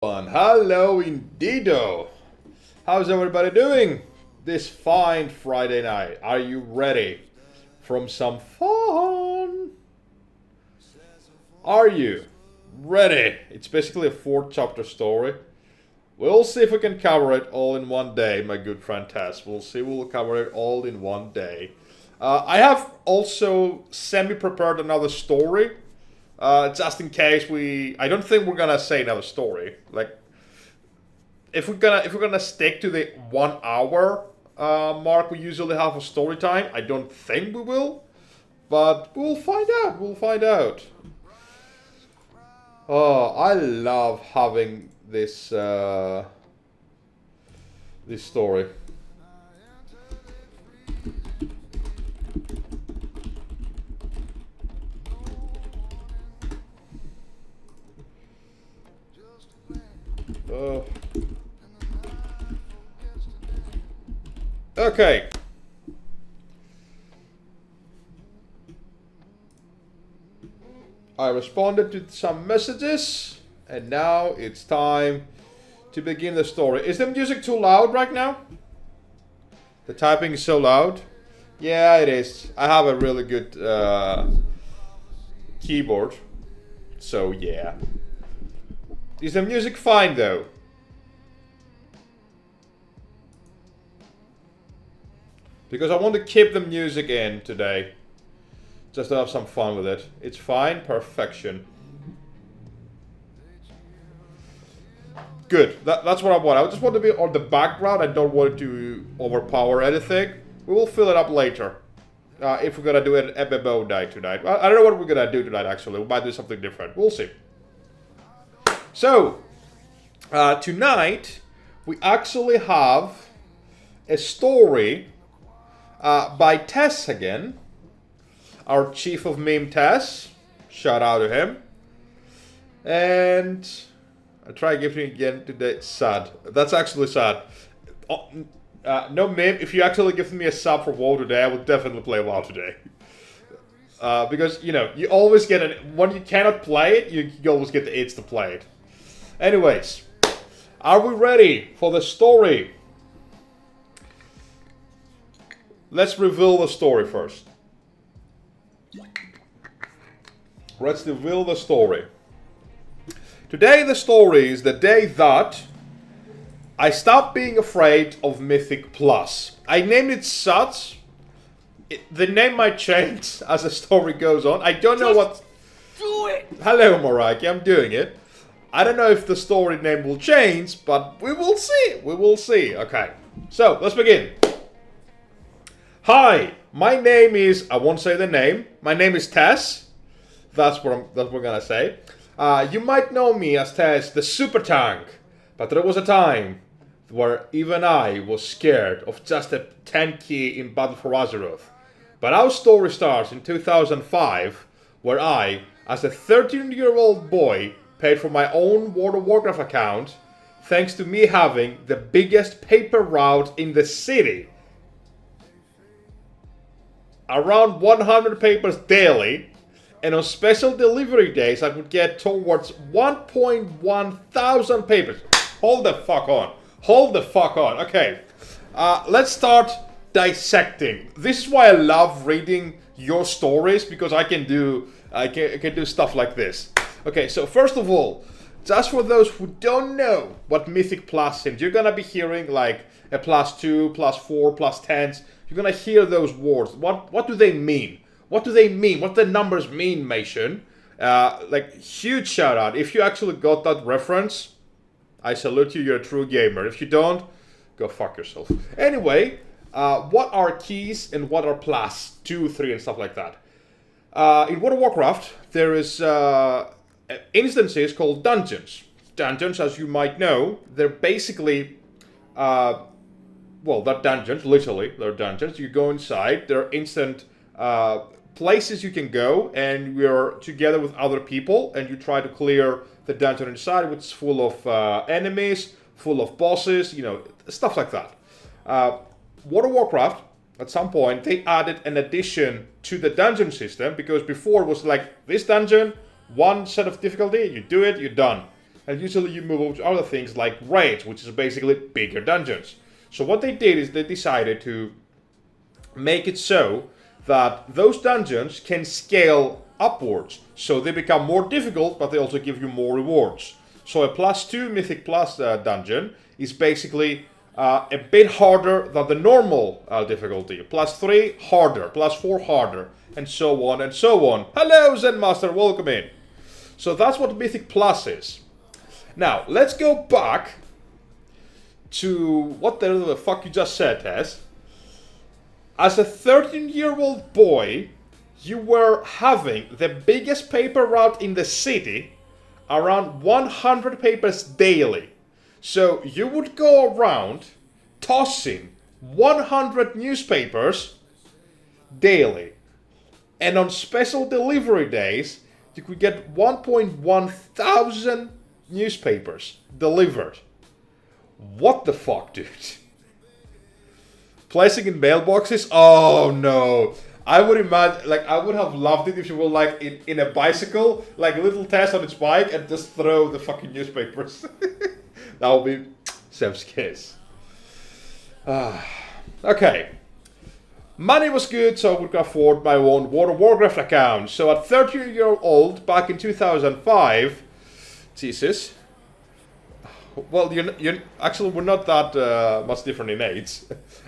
Hello indeedo. How's everybody doing this fine Friday night? Are you ready from some fun? Are you ready? It's basically a 4 chapter story. We'll see if we can cover it all in one day, my good friend Tess. We'll see we'll cover it all in one day. I have also semi-prepared another story. Just in case I don't think we're gonna say another story. Like, if we're gonna stick to the 1 hour mark we usually have for story time, I don't think we will, but we'll find out. We'll find out. Oh, I love having this story. Uh, okay. I responded to some messages, and now it's time to begin the story. Is the music too loud right now? The typing is so loud? Yeah, it is. I have a really good keyboard, so yeah. Is the music fine though? Because I want to keep the music in today. Just to have some fun with it. It's fine, perfection. Good, that's what I want. I just want to be on the background. I don't want it to overpower anything. We will fill it up later. If we're gonna do an MMO night tonight. I don't know what we're gonna do tonight actually. We might do something different. We'll see. So, tonight we actually have a story by Tess again. Our chief of meme Tess. Shout out to him. And I try giving again today. Sad. That's actually sad. No meme. If you actually give me a sub for WoW today, I would definitely play WoW today. Because, you know, you always get when you cannot play it, you always get the itch to play it. Anyways, are we ready for the story? Let's reveal the story first. Let's reveal the story. Today the story is the day that I stopped being afraid of Mythic Plus. I named it such. The name might change as the story goes on. I don't know what... Do it! Hello, Moraki, I'm doing it. I don't know if the story name will change, but we will see. We will see. Okay, so let's begin. Hi, my name is... I won't say the name. My name is Tess. That's what we're gonna say. You might know me as Tess, the super tank. But there was a time where even I was scared of just a 10 key in Battle for Azeroth. But our story starts in 2005, where I, as a 13-year-old boy, paid for my own World of Warcraft account, thanks to me having the biggest paper route in the city. Around 100 papers daily, and on special delivery days I would get towards 1.1 thousand papers. Hold the fuck on. Hold the fuck on. Okay, let's start dissecting. This is why I love reading your stories, because I can do stuff like this. Okay, so first of all, just for those who don't know what Mythic Plus is, you're gonna be hearing like a +2, +4, +10s. You're gonna hear those words. What do they mean? What do they mean? What the numbers mean, Mason? Like, huge shout out. If you actually got that reference, I salute you, you're a true gamer. If you don't, go fuck yourself. Anyway, what are keys and what are +2, 3 and stuff like that? In World of Warcraft, there is instances called dungeons. Dungeons, as you might know, they're basically, well, they're dungeons, literally, they're dungeons. You go inside, they're instant places you can go, and you're together with other people, and you try to clear the dungeon inside, which is full of enemies, full of bosses, you know, stuff like that. World of Warcraft, at some point, they added an addition to the dungeon system, because before it was like, this dungeon, one set of difficulty, you do it, you're done. and usually you move over to other things like raids, which is basically bigger dungeons. So what they did is they decided to make it so that those dungeons can scale upwards. So they become more difficult, but they also give you more rewards. So a +2 Mythic Plus dungeon is basically a bit harder than the normal difficulty. +3 harder, +4 harder, and so on and so on. Hello Zen Master, welcome in. So that's what Mythic Plus is. Now, let's go back to what the fuck you just said, Tess. As a 13-year-old boy, you were having the biggest paper route in the city, around 100 papers daily. So you would go around tossing 100 newspapers daily. And on special delivery days, you could get 1.1 thousand newspapers delivered. What the fuck, dude? Placing in mailboxes? Oh no. I would imagine, like, I would have loved it if you were, like, in a bicycle, like a little Tess on its bike, and just throw the fucking newspapers. That would be Seb's kiss. Okay. Money was good, so I would afford my own World of Warcraft account. So at 13-year-old, back in 2005, Jesus. Well, you actually, we're not that much different in age.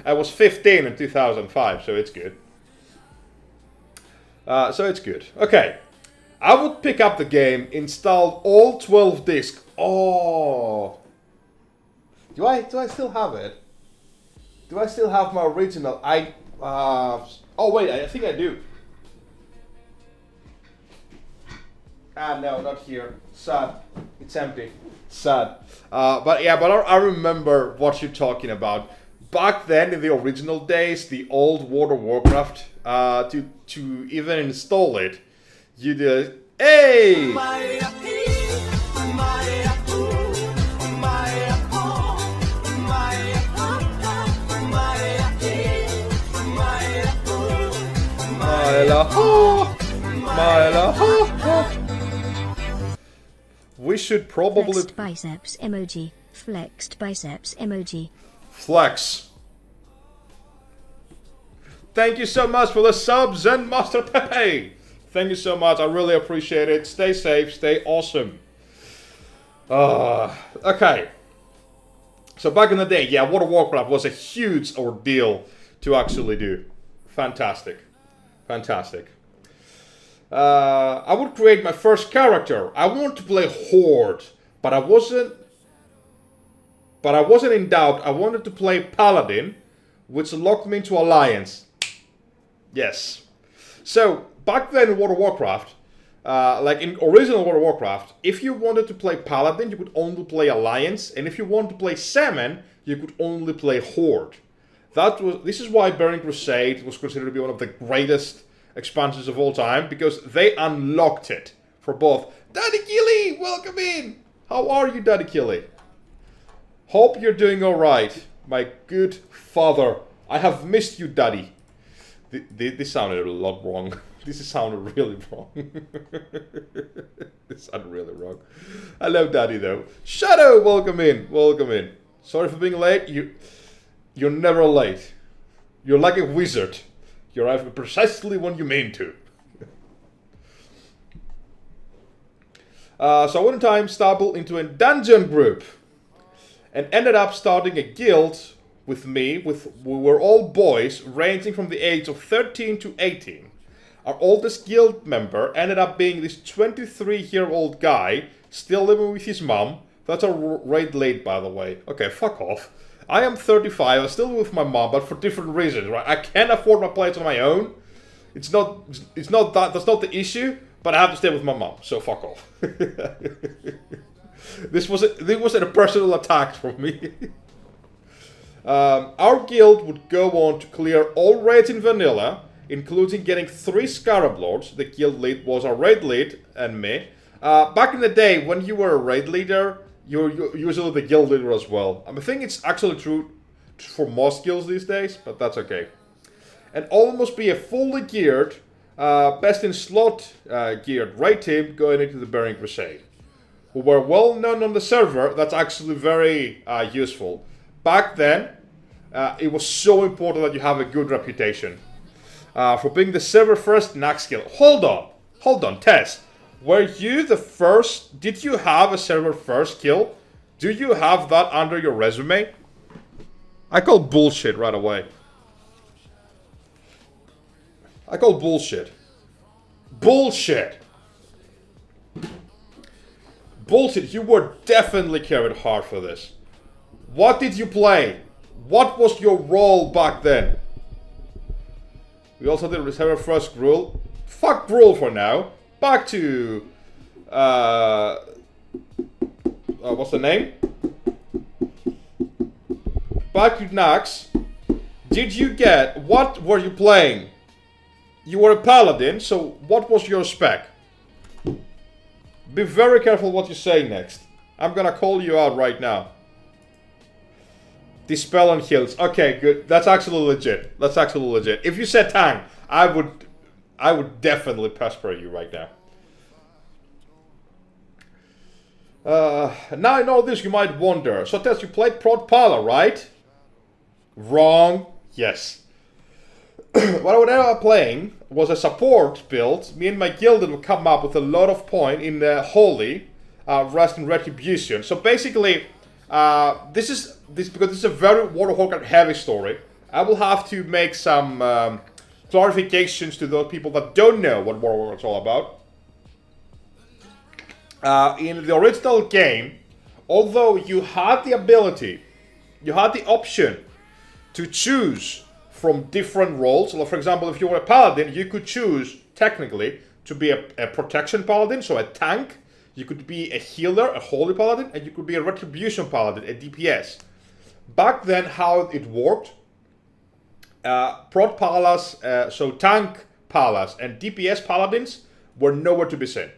I was 15 in 2005, so it's good. Okay. I would pick up the game, install all 12 discs. Oh. Do I still have it? Do I still have my original? Oh wait, I think I do. No, not here. Sad. It's empty. Sad. But I remember what you're talking about. Back then, in the original days, the old World of Warcraft, to even install it, you did. Hey! We should probably flexed biceps emoji. Flexed biceps emoji. Flex. Thank you so much for the subs and Master Pepe. Thank you so much. I really appreciate it. Stay safe. Stay awesome. Okay. So back in the day, yeah, World of Warcraft was a huge ordeal to actually do. Fantastic. Fantastic. I would create my first character. I wanted to play Horde, but I wasn't in doubt. I wanted to play Paladin, which locked me into Alliance. Yes. So, back then in World of Warcraft, like in original World of Warcraft, if you wanted to play Paladin, you could only play Alliance, and if you wanted to play Shaman, you could only play Horde. This is why Burning Crusade was considered to be one of the greatest expansions of all time, because they unlocked it for both. Daddy Gilly, welcome in! How are you, Daddy Gilly? Hope you're doing alright, my good father. I have missed you, Daddy. This sounded a lot wrong. This sounded really wrong. This sounded really wrong. Hello, Daddy, though. Shadow, welcome in. Welcome in. Sorry for being late. You're never late. You're like a wizard. You arrive precisely when you mean to. So one time stumbled into a dungeon group and ended up starting a guild with me. We were all boys ranging from the age of 13 to 18. Our oldest guild member ended up being this 23-year-old guy still living with his mom. That's a raid late, by the way. Okay, fuck off. I am 35, I'm still with my mom, but for different reasons, right? I can't afford my place on my own. It's not that's not the issue, but I have to stay with my mom, so fuck off. This wasn't a personal attack from me. Our guild would go on to clear all raids in vanilla, including getting 3 Scarab Lords. The guild lead was our raid lead, and me. Back in the day, when you were a raid leader, you're usually the guild leader as well. I think it's actually true for most guilds these days, but that's okay. And almost be a fully geared, best in slot geared raid team going into the Burning Crusade. who were well known on the server. That's actually very useful. Back then, it was so important that you have a good reputation for being the server first Nax kill. Hold on, Tess. Were you the first? Did you have a server first kill? Do you have that under your resume? I call bullshit right away. I call bullshit. Bullshit. Bullshit, you were definitely carried hard for this. What did you play? What was your role back then? We also did reserve first Gruul. Fuck Gruul for now. Back to... what's the name? Back to Nax. Did you get... What were you playing? You were a paladin, so what was your spec? Be very careful what you say next. I'm gonna call you out right now. Dispel and heals. Okay, good. That's actually legit. That's actually legit. If you said tank, I would definitely pester you right now. Now I know this, you might wonder. So Tess, you played Prod Pala, right? Wrong. Yes. What I would end up playing was a support build. Me and my guild would come up with a lot of point in the Holy, Rest and Retribution. So basically, because this is a very World of Warcraft heavy story, I will have to make some clarifications to those people that don't know what World of Warcraft is all about. In the original game, although you had the ability, you had the option to choose from different roles. So for example, if you were a paladin, you could choose, technically, to be a protection paladin, so a tank. You could be a healer, a holy paladin, and you could be a retribution paladin, a DPS. Back then, how it worked, prod palas, so tank palas and DPS paladins were nowhere to be seen.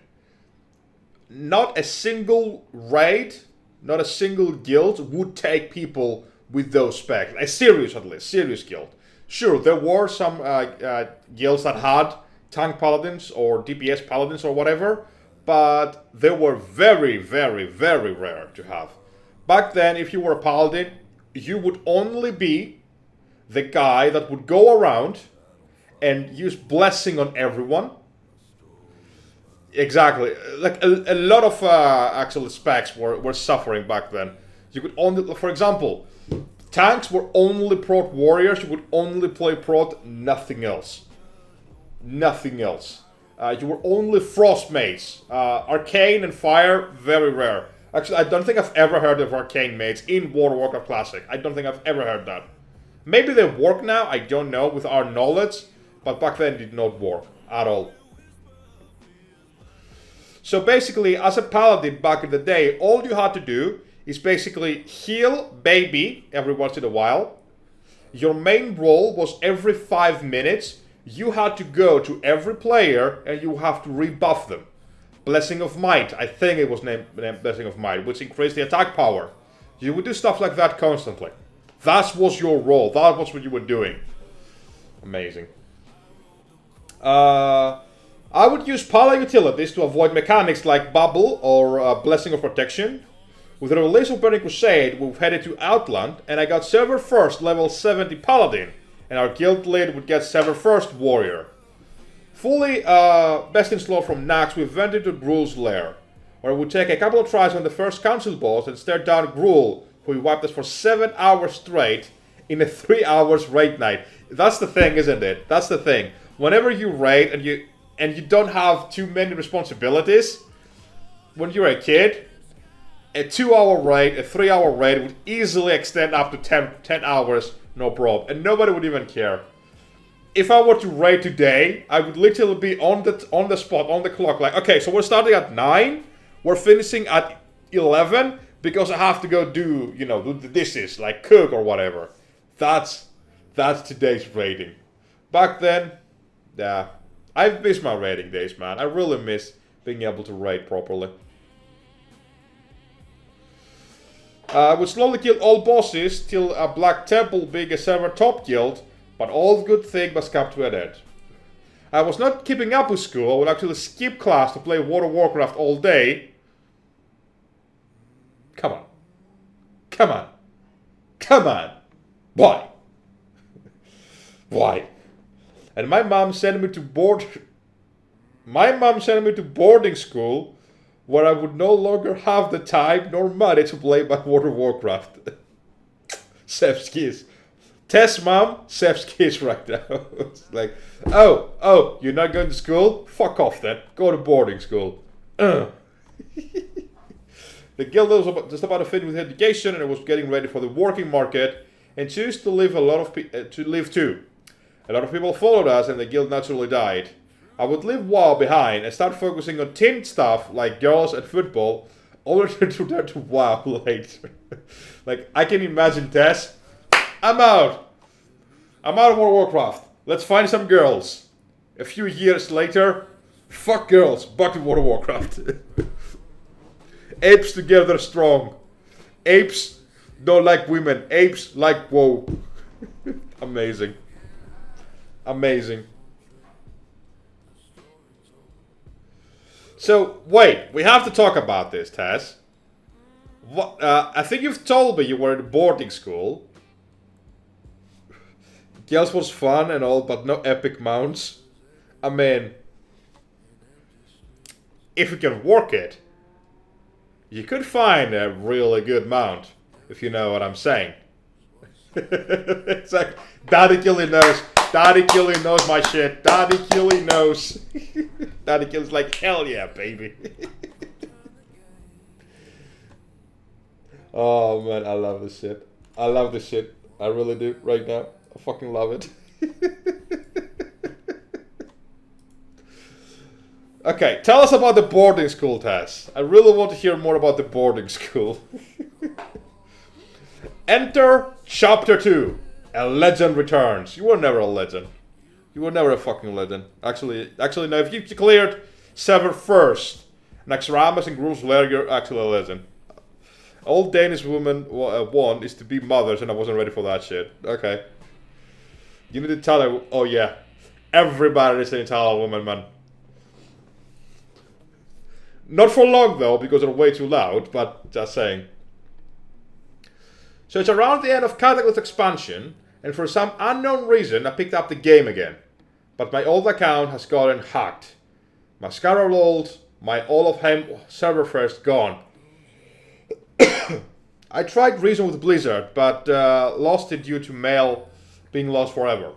Not a single raid, not a single guild would take people with those specs. A serious, at least, serious guild. Sure, there were some guilds that had tank paladins or DPS paladins or whatever, but they were very, very, very rare to have. Back then, if you were a paladin, you would only be the guy that would go around and use blessing on everyone. Exactly. Like a lot of actual specs were suffering back then. You could only, for example, tanks were only prot warriors. You would only play prot, nothing else. Nothing else. You were only frost mates. Arcane and fire, very rare. Actually, I don't think I've ever heard of arcane mates in World of Warcraft Classic. I don't think I've ever heard that. Maybe they work now, I don't know, with our knowledge, but back then it did not work at all. So basically, as a paladin back in the day, all you had to do is basically heal baby every once in a while. Your main role was every 5 minutes, you had to go to every player and you have to rebuff them. Blessing of Might, I think it was named Blessing of Might, which increased the attack power. You would do stuff like that constantly. That was your role, that was what you were doing. Amazing. I would use Pala utilities to avoid mechanics like Bubble or Blessing of Protection. With the release of Burning Crusade, we've headed to Outland, and I got server first level 70 Paladin, and our guild lead would get server first Warrior. Fully best in slow from Nax, we went into Gruul's lair, where we would take a couple of tries on the first council boss and stare down Gruul, who wiped us for 7 hours straight in a 3 hours raid night. That's the thing, isn't it? That's the thing. Whenever you raid and you don't have too many responsibilities, when you're a kid, a 2-hour raid, a 3-hour raid would easily extend up to 10 hours, no problem, and nobody would even care. If I were to raid today, I would literally be on the spot, on the clock, like, okay, so we're starting at 9, we're finishing at 11, because I have to go do, you know, do the dishes, like cook or whatever. That's today's raiding. Back then, yeah, I miss my raiding days, man. I really miss being able to raid properly. I would slowly kill all bosses till a Black Temple being a server top guild, but all good thing must come to an end. I was not keeping up with school, I would actually skip class to play World of Warcraft all day. Come on. Come on. Why? Why? And my mom sent me to boarding school where I would no longer have the time nor money to play my World of Warcraft. Seth's kiss. Tess mom, Seth's kiss right now. It's like, oh, you're not going to school? Fuck off then. Go to boarding school. The guild was just about to finish with education and it was getting ready for the working market and chose to live too. A lot of people followed us and the guild naturally died. I would leave WoW behind and start focusing on team stuff like girls and football, only to return to WoW later. Like, I can imagine Tess. I'm out of World of Warcraft. Let's find some girls. A few years later, fuck girls, back to World of Warcraft. Apes together strong. Apes don't like women. Apes like WoW. Amazing. Amazing. So, wait, we have to talk about this, Tess. I think you've told me you were in boarding school. Girls was fun and all, but no epic mounts. I mean, if you can work it, you could find a really good mount, if you know what I'm saying. It's like, Daddy Killy knows. Daddy Killy knows my shit. Daddy Killy knows. Daddy Killy's like, hell yeah, baby. Oh man, I love this shit. I love this shit. I really do, right now. I fucking love it. Okay, tell us about the boarding school, Tess. I really want to hear more about the boarding school. Enter Chapter 2. A legend returns. You were never a legend. You were never a fucking legend. Actually, no, if you cleared Sever first, Naxxramas and Groov's lair, you're actually a legend. Old Danish woman one is to be mothers, and I wasn't ready for that shit. Okay. You need to tell her, oh yeah, everybody is an Italian woman, man. Not for long though, because they're way too loud, but just saying. So it's around the end of Cataclysm expansion, and for some unknown reason I picked up the game again. But my old account has gotten hacked. My Scarrold, my All of Hem server first gone. I tried Reason with Blizzard, but lost it due to mail being lost forever.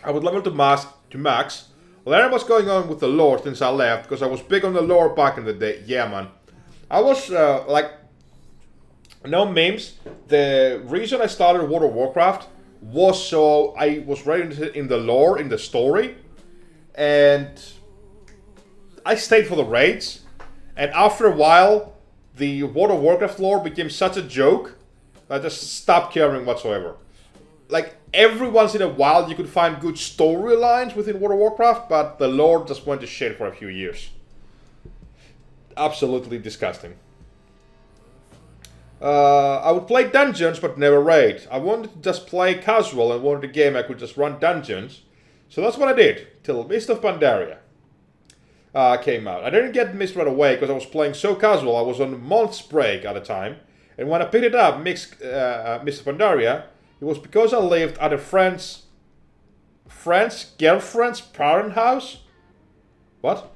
I would level to max, learn what's going on with the lore since I left, because I was big on the lore back in the day. Yeah, man. I was like, no memes. The reason I started World of Warcraft was so I was ready in the lore, in the story, and I stayed for the raids. And after a while, the World of Warcraft lore became such a joke that I just stopped caring whatsoever. Like, every once in a while you could find good storylines within World of Warcraft, but the lore just went to shit for a few years. Absolutely disgusting. I would play dungeons, but never raid. I wanted to just play casual and wanted a game I could just run dungeons. So that's what I did, till Mist of Pandaria came out. I didn't get Mist right away because I was playing so casual. I was on a month's break at the time. And when I picked it up, Mist of Pandaria, it was because I lived at a friend's girlfriend's parent house. What?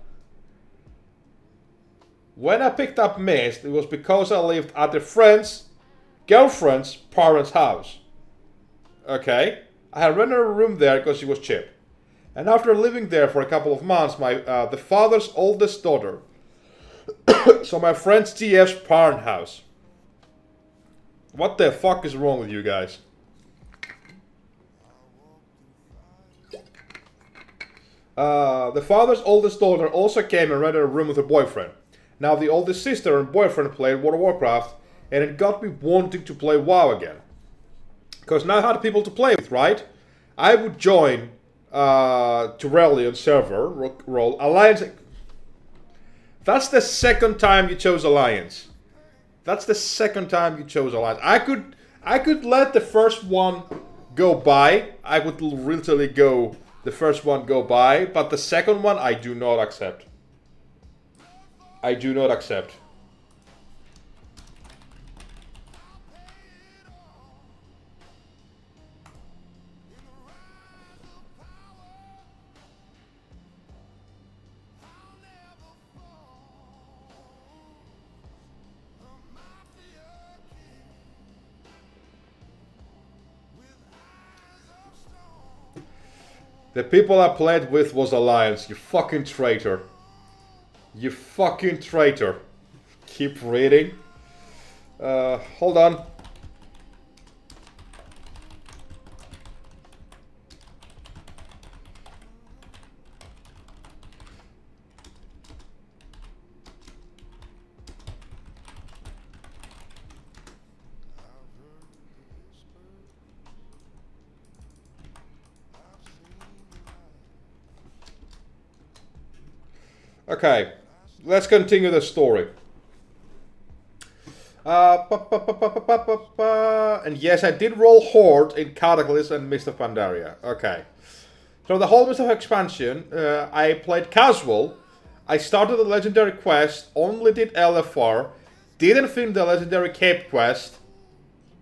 When I picked up Mist, it was because I lived at a friend's girlfriend's parents' house. Okay? I had rented a room there because it was cheap. And after living there for a couple of months, the father's oldest daughter, so my friend's TF's parent house. What the fuck is wrong with you guys? The father's oldest daughter also came and rented a room with her boyfriend. Now the oldest sister and boyfriend played World of Warcraft, and it got me wanting to play WoW again. Because now I had people to play with, right? I would join Turelion server, roll Alliance. That's the second time you chose Alliance. That's the second time you chose Alliance. I could let the first one go by. I would literally go the first one go by, but the second one I do not accept. I do not accept. The people I played with was Alliance. You fucking traitor. You fucking traitor. Keep reading. Hold on. Okay, let's continue the story. And yes, I did roll Horde in Cataclysm and Mist of Pandaria. Okay. So the whole Mist of expansion, I played casual. I started the legendary quest, only did LFR, didn't finish the legendary cape quest.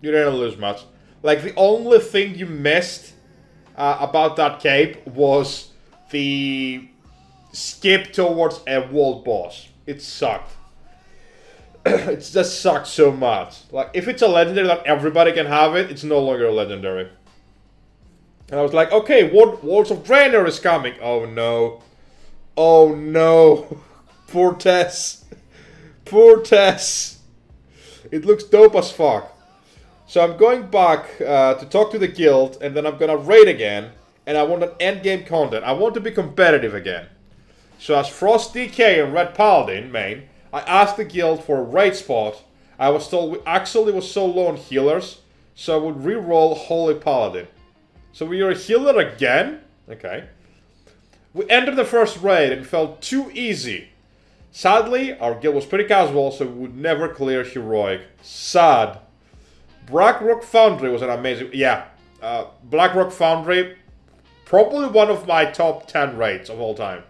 You didn't lose much. Like, the only thing you missed about that cape was the skip towards a world boss. It sucked. It just sucked so much. Like, if it's a legendary that everybody can have it, it's no longer a legendary. And I was like, okay, Worlds of Draenor is coming. Oh no. Oh no. Poor Tess. Poor Tess. It looks dope as fuck. So I'm going back to talk to the guild, and then I'm gonna raid again. And I want an endgame content. I want to be competitive again. So as Frost DK and Red Paladin main, I asked the guild for a raid spot. I was told we actually was so low on healers, so I would re-roll Holy Paladin. So we are a healer again? Okay. We entered the first raid and felt too easy. Sadly, our guild was pretty casual, so we would never clear Heroic. Sad. Blackrock Foundry was an amazing... Yeah, Blackrock Foundry, probably one of my top 10 raids of all time.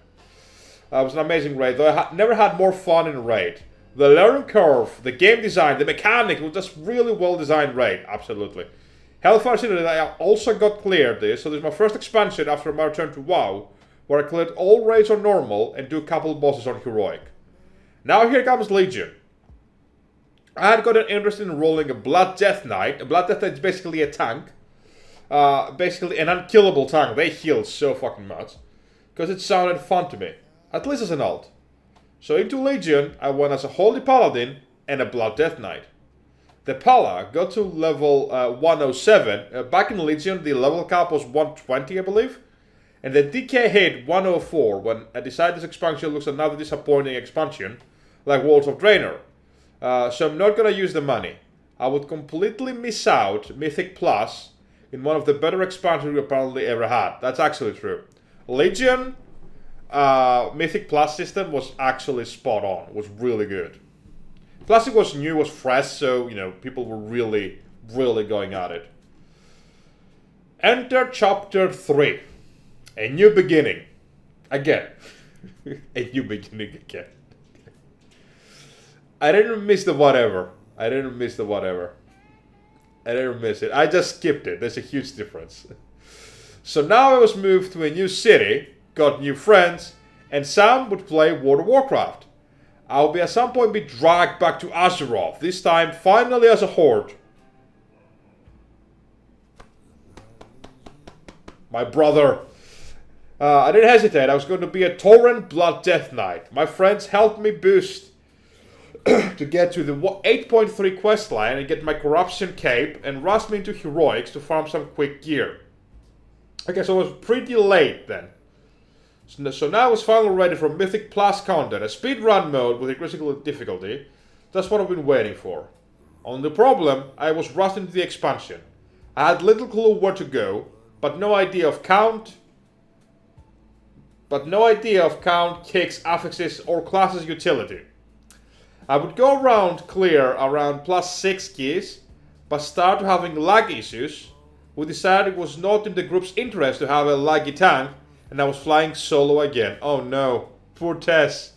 It was an amazing raid, though I never had more fun in a raid. The learning curve, the game design, the mechanics was just really well designed raid, absolutely. Hellfire Citadel, I also got cleared this, so this is my first expansion after my return to WoW, where I cleared all raids on normal and do a couple bosses on heroic. Now here comes Legion. I had got an interest in rolling a Blood Death Knight. A Blood Death Knight is basically a tank. Basically an unkillable tank. They heal so fucking much. Because it sounded fun to me. At least as an alt. So into Legion, I went as a Holy Paladin and a Blood Death Knight. The Pala got to level 107. Back in Legion, the level cap was 120, I believe. And the DK hit 104 when I decided this expansion looks another disappointing expansion, like Worlds of Draenor. So I'm not gonna use the money. I would completely miss out Mythic Plus in one of the better expansions we apparently ever had. That's actually true. Legion... Mythic Plus system was actually spot on. It was really good. Plus it was new, it was fresh, so, you know, people were really, really going at it. Enter Chapter 3. A new beginning. Again. A new beginning again. I didn't miss the whatever. I didn't miss it. I just skipped it. There's a huge difference. So now I was moved to a new city, got new friends, and Sam would play World of Warcraft. I'll be at some point be dragged back to Azeroth, this time finally as a horde. My brother. I didn't hesitate, I was going to be a Tauren Blood Death Knight. My friends helped me boost to get to the 8.3 questline and get my Corruption Cape and rush me into Heroics to farm some quick gear. Okay, so it was pretty late then. So now I was finally ready for Mythic Plus content, a speedrun mode with increasing difficulty. That's what I've been waiting for. Only problem, I was rushed into the expansion. I had little clue where to go, but no idea of count, kicks, affixes, or classes utility. I would go around clear around +6 keys, but started having lag issues. We decided it was not in the group's interest to have a laggy tank, and I was flying solo again. Oh no, poor Tess.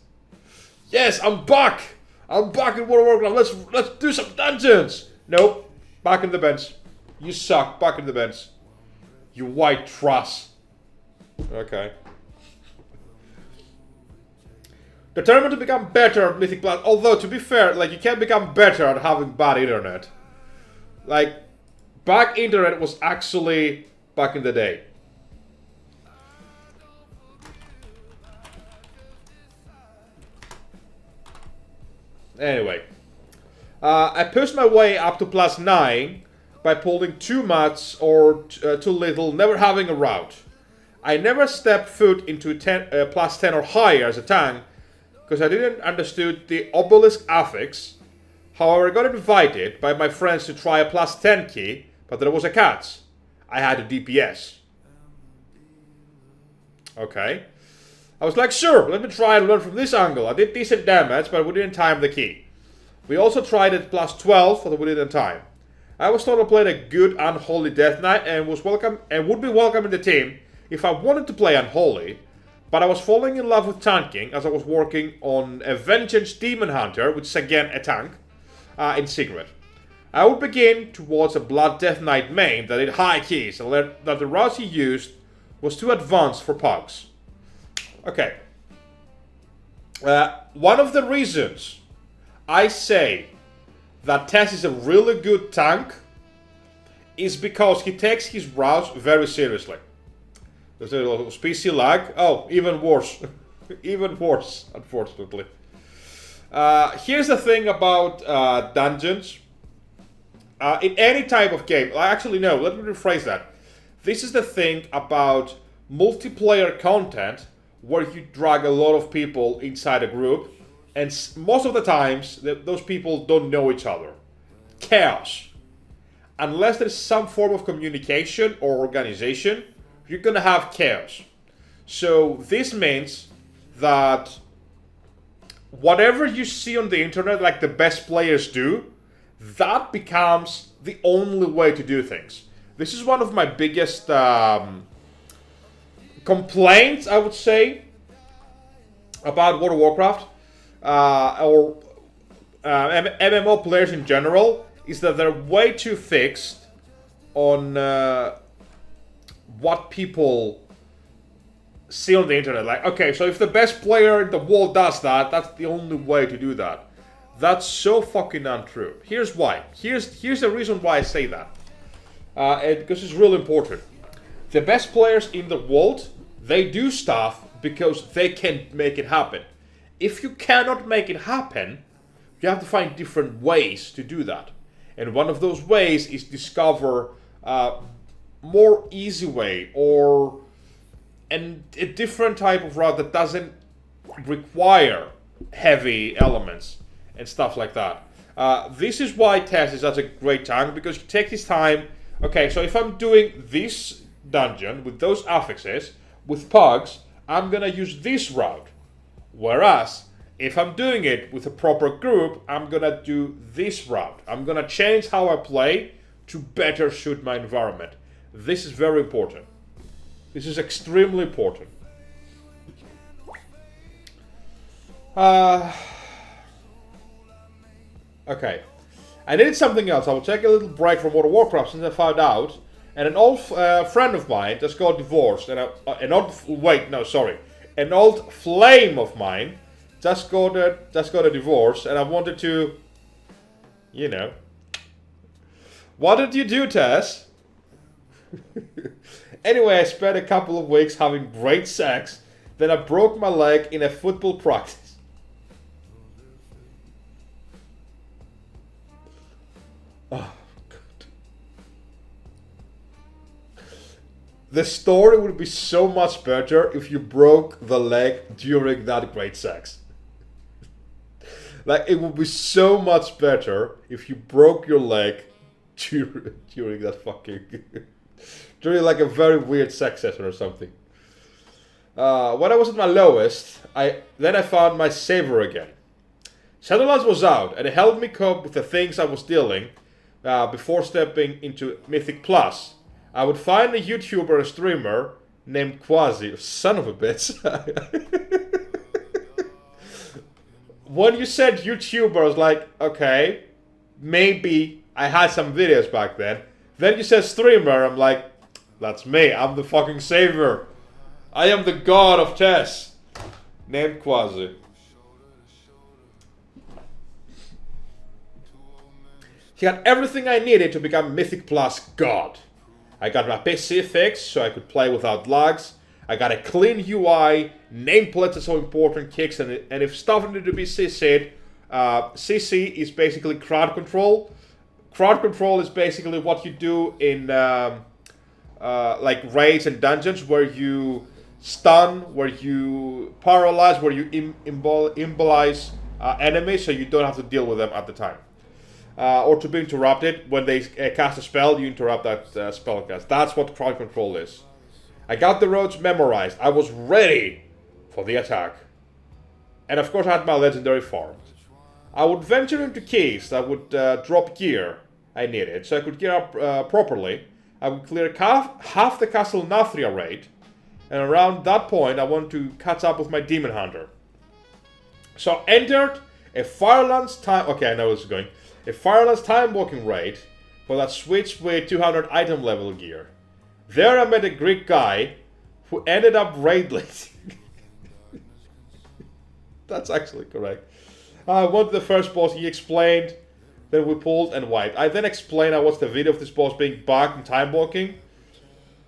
Yes, I'm back! I'm back in World of Warcraft. Let's do some dungeons! Nope, back in the bench. You suck, back in the bench. You white trash. Okay. Determined to become better at Mythic Plus. Although, to be fair, like, you can't become better at having bad internet. Like, back internet was actually back in the day. Anyway. I pushed my way up to +9 by pulling too much or too little, never having a route. I never stepped foot into +10 or higher as a tank because I didn't understood the obelisk affix. However, I got invited by my friends to try a +10 key, but there was a catch. I had a DPS. Okay. I was like, sure, let me try and learn from this angle. I did decent damage, but we didn't time the key. We also tried it +12, but we didn't time. I was told I played a good Unholy Death Knight and was welcome and would be welcome in the team if I wanted to play Unholy, but I was falling in love with tanking as I was working on a Vengeance Demon Hunter, which is again a tank, in secret. I would begin towards a Blood Death Knight main that did high keys and learned that the route he used was too advanced for pugs. Okay. One of the reasons I say that Tess is a really good tank is because he takes his routes very seriously. There's a little PC lag. Oh, even worse. Even worse, unfortunately. Here's the thing about dungeons. In any type of game, actually no, let me rephrase that. This is the thing about multiplayer content where you drag a lot of people inside a group, and most of the times those people don't know each other. Chaos. Unless there's some form of communication or organization, you're gonna have chaos. So this means that whatever you see on the internet, like the best players do, that becomes the only way to do things. This is one of my biggest complaints, I would say, about World of Warcraft or MMO players in general, is that they're way too fixed on what people see on the internet. Like, okay, so if the best player in the world does that, that's the only way to do that. That's so fucking untrue. Here's why. Here's the reason why I say that. Because it's really important. The best players in the world, they do stuff because they can make it happen. If you cannot make it happen, you have to find different ways to do that. And one of those ways is discover more easy way or a different type of route that doesn't require heavy elements and stuff like that. This is why Tess is such a great tank, because you take this time. Okay, so if I'm doing this dungeon with those affixes, with pugs, I'm gonna use this route. Whereas, if I'm doing it with a proper group, I'm gonna do this route. I'm gonna change how I play to better suit my environment. This is very important. This is extremely important. Okay. I needed something else. I will take a little break from World of Warcraft since I found out. And an old friend of mine just got divorced. And an old flame of mine just got a divorce. And I wanted to, you know. What did you do, Tess? Anyway, I spent a couple of weeks having great sex. Then I broke my leg in a football practice. Oh, God. The story would be so much better if you broke the leg during that great sex. Like, it would be so much better if you broke your leg during that fucking... during like a very weird sex session or something. When I was at my lowest, I found my savior again. Shadowlands was out, and it helped me cope with the things I was dealing before stepping into Mythic Plus. I would find a YouTuber or streamer named Quasi. Son of a bitch. When you said YouTuber, I was like, okay, maybe I had some videos back then. Then you said streamer, I'm like, that's me, I'm the fucking savior. I am the god of Tess. Named Quasi. He had everything I needed to become Mythic Plus God. I got my PC fixed so I could play without lags. I got a clean UI, nameplates are so important, kicks, and if stuff needed to be CC'd, CC is basically crowd control. Crowd control is basically what you do in like raids and dungeons, where you stun, where you paralyze, where you immobilize enemies, so you don't have to deal with them at the time. Or to be interrupted when they cast a spell, you interrupt that spell cast. That's what crowd control is. I got the roads memorized. I was ready for the attack. And of course I had my legendary farmed. I would venture into keys that would drop gear I needed, so I could gear up properly. I would clear half the Castle Nathria raid, and around that point I wanted to catch up with my Demon Hunter. So I entered a Firelands time... Okay, I know where this is going. A Firelands time walking raid, for that switched with 200 item level gear. There I met a Greek guy who ended up raid leading. That's actually correct. I went to the first boss, he explained, then we pulled and wiped. I then explained I watched the video of this boss being bugged and time walking.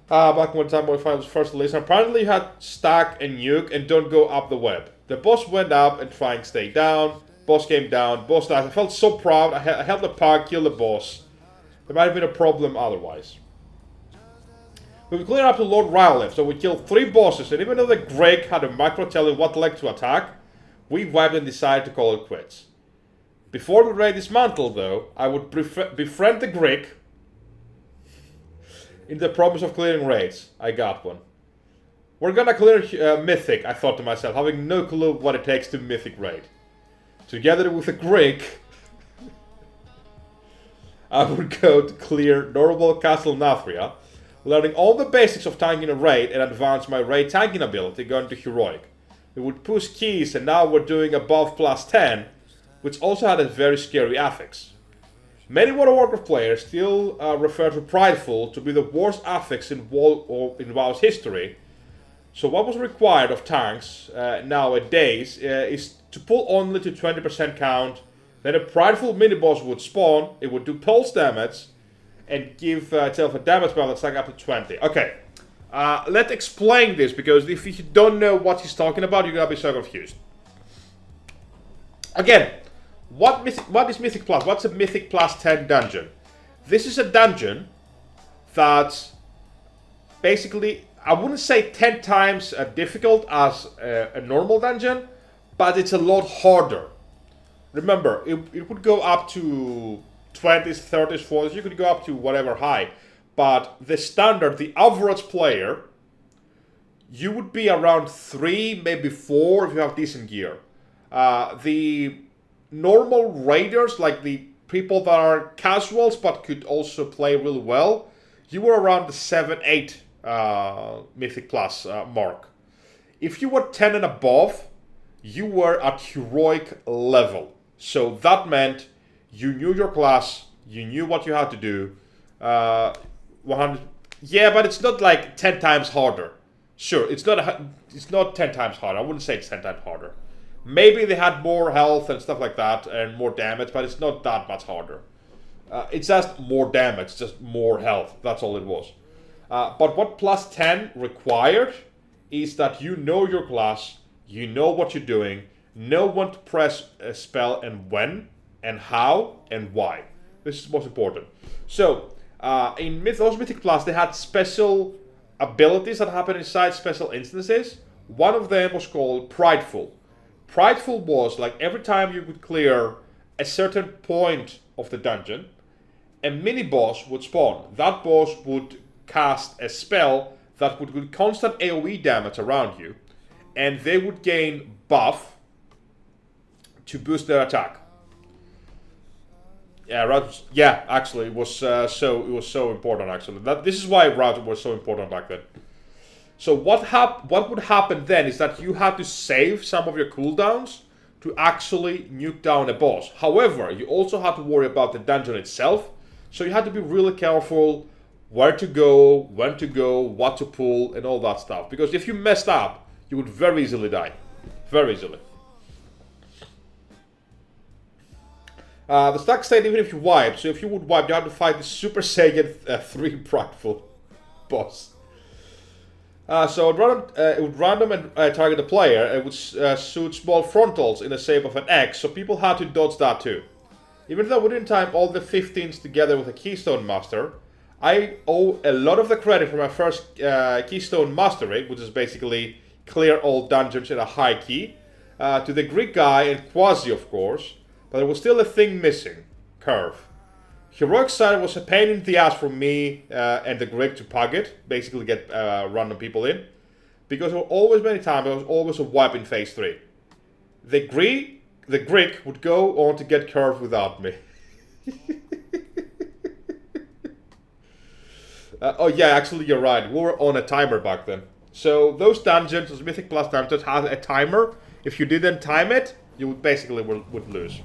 Back when time walking was first released. Apparently you had stack and nuke and don't go up the web. The boss went up and trying to stay down. Boss came down, boss died. I felt so proud. I held the park, killed the boss. There might have been a problem otherwise. We cleared up to Lord Rylef, so we killed 3 bosses, and even though the Greg had a macro telling what leg to attack, we wiped and decided to call it quits. Before we raid dismantle, though, I would befriend the Greek in the promise of clearing raids. I got one. We're gonna clear Mythic, I thought to myself, having no clue what it takes to Mythic raid. Together with the Greek, I would go to clear normal Castle Nathria, learning all the basics of tanking a raid and advance my raid tanking ability going to Heroic. We would push keys, and now we're doing above +10, which also had a very scary affix. Many World of Warcraft players still refer to Prideful to be the worst affix in WoW's history. So what was required of tanks nowadays is to pull only to 20% count. Then a Prideful mini-boss would spawn, it would do pulse damage, and give itself a damage bar that's like up to 20. Okay, let's explain this, because if you don't know what he's talking about, you're gonna be so confused. Again, what is Mythic Plus? What's a Mythic Plus 10 dungeon? This is a dungeon that's basically, I wouldn't say 10 times difficult as a normal dungeon, but it's a lot harder. Remember, it would go up to 20s, 30s, 40s, you could go up to whatever high. But the standard, the average player, you would be around 3, maybe 4 if you have decent gear. The normal raiders, like the people that are casuals but could also play really well, you were around the 7, 8 Mythic Plus mark. If you were 10 and above, you were at heroic level. So that meant you knew your class, you knew what you had to do. 100, yeah, but it's not like 10 times harder. Sure, it's not 10 times harder. I wouldn't say it's 10 times harder. Maybe they had more health and stuff like that and more damage, but it's not that much harder. It's just more damage, just more health. That's all it was. But what plus 10 required is that you know your class, you know what you're doing, know when to press a spell and when, and how, and why. This is most important. So, in those Mythic Plus, they had special abilities that happened inside special instances. One of them was called Prideful. Prideful was like every time you would clear a certain point of the dungeon, a mini boss would spawn. That boss would cast a spell that would do constant AoE damage around you, and they would gain buff to boost their attack. Yeah, actually, it was so important. Actually, this is why route was so important back then. So what would happen then is that you had to save some of your cooldowns to actually nuke down a boss. However, you also had to worry about the dungeon itself, so you had to be really careful where to go, when to go, what to pull, and all that stuff. Because if you messed up, you would very easily die. Very easily. The stack stayed even if you wipe, so if you would wipe, you have to fight the Super Saiyan 3 Prideful boss. So it would random and target the player. It would shoot small frontals in the shape of an X, so people had to dodge that too. Even though we didn't time all the 15s together with a Keystone Master, I owe a lot of the credit for my first Keystone Mastery, which is basically clear all dungeons in a high key, to the Greek guy and Quasi, of course, but there was still a thing missing: curve. Heroic side was a pain in the ass for me and the Greek to pug it, basically get random people in, because there were always many times there was always a wipe in phase 3. The Greek would go on to get curve without me. Oh yeah, actually you're right, we were on a timer back then. So those dungeons, those Mythic Plus dungeons, had a timer. If you didn't time it, you would basically would lose.